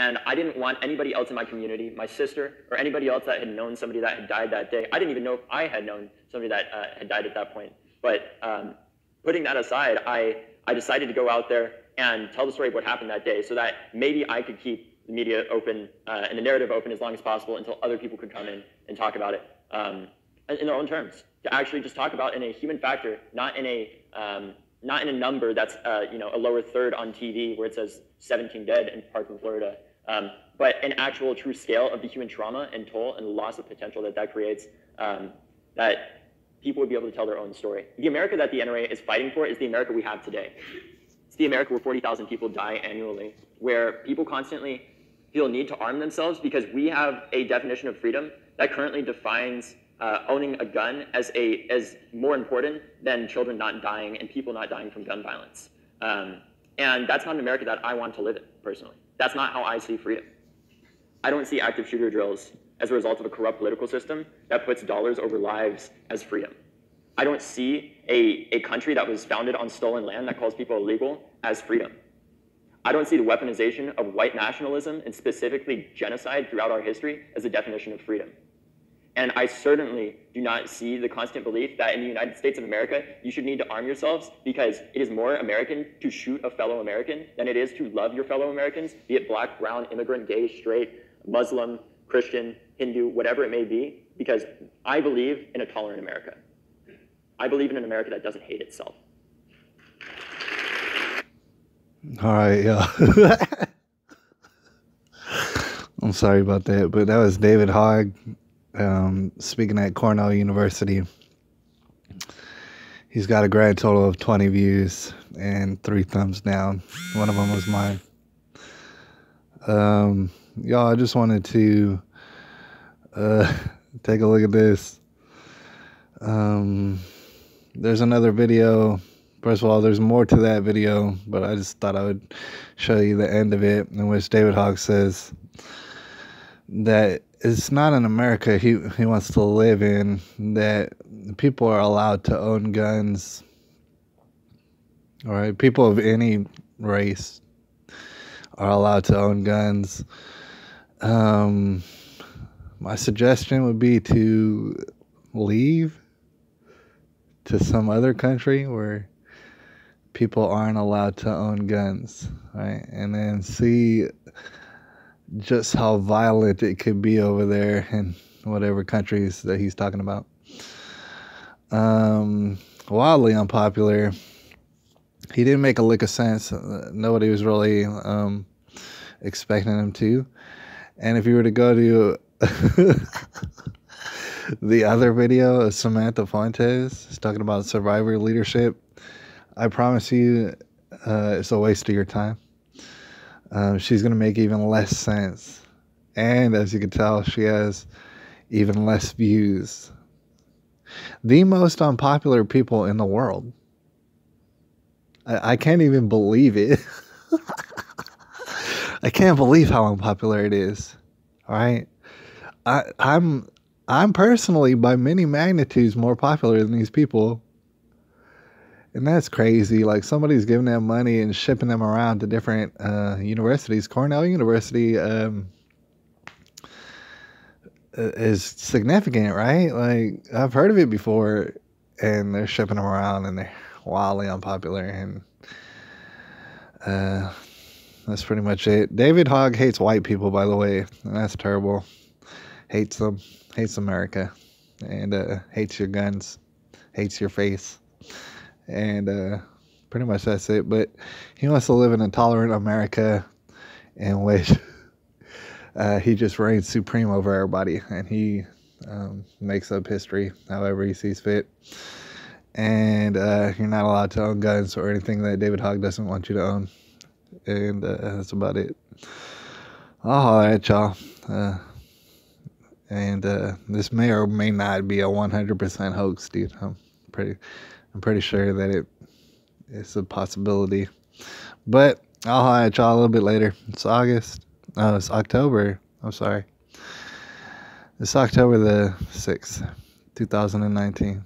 And I didn't want anybody else in my community, my sister, or anybody else that had known somebody that had died that day. I didn't even know if I had known somebody that had died at that point. But putting that aside, I decided to go out there and tell the story of what happened that day so that maybe I could keep the media open and the narrative open as long as possible until other people could come in and talk about it in their own terms. To actually just talk about in a human factor, not in a number that's a lower third on TV where it says 17 dead in Parkland, Florida, but an actual true scale of the human trauma and toll and loss of potential that creates, that people would be able to tell their own story. The America that the NRA is fighting for is the America we have today. It's the America where 40,000 people die annually, where people constantly feel a need to arm themselves because we have a definition of freedom that currently defines owning a gun as more important than children not dying and people not dying from gun violence. And that's not an America that I want to live in, personally. That's not how I see freedom. I don't see active shooter drills as a result of a corrupt political system that puts dollars over lives as freedom. I don't see a country that was founded on stolen land that calls people illegal as freedom. I don't see the weaponization of white nationalism and specifically genocide throughout our history as a definition of freedom. And I certainly do not see the constant belief that in the United States of America, you should need to arm yourselves because it is more American to shoot a fellow American than it is to love your fellow Americans, be it black, brown, immigrant, gay, straight, Muslim, Christian, Hindu, whatever it may be, because I believe in a tolerant America. I believe in an America that doesn't hate itself. All right, yeah. I'm sorry about that, but that was David Hogg speaking at Cornell University. He's got a grand total of 20 views and 3 thumbs down. One of them was mine. Y'all, I just wanted to take a look at this. There's another video. First of all, there's more to that video, but I just thought I would show you the end of it, in which David Hogg says that it's not an America he wants to live in, that people are allowed to own guns. All right, people of any race are allowed to own guns. My suggestion would be to leave to some other country where people aren't allowed to own guns, right? And then see just how violent it could be over there in whatever countries that he's talking about. Wildly unpopular. He didn't make a lick of sense. Nobody was really expecting him to. And if you were to go to the other video of Samantha Fuentes, is talking about survivor leadership, I promise you it's a waste of your time. She's going to make even less sense. And as you can tell, she has even less views. The most unpopular people in the world. I can't even believe it. I can't believe how unpopular it is. All right. I'm personally, by many magnitudes, more popular than these people. And that's crazy. Like, somebody's giving them money and shipping them around to different universities. Cornell University is significant, right? Like, I've heard of it before, and they're shipping them around, and they're wildly unpopular. And that's pretty much it. David Hogg hates white people, by the way, and that's terrible. Hates them. Hates America. And hates your guns. Hates your face. And pretty much that's it. But he wants to live in a tolerant America in which he just reigns supreme over everybody. And he makes up history however he sees fit. And you're not allowed to own guns or anything that David Hogg doesn't want you to own. And that's about it. I'll holler at y'all. And this may or may not be a 100% hoax, dude. I'm pretty sure that it's a possibility. But I'll holler at y'all a little bit later. It's October. I'm sorry. It's October the 6th, 2019.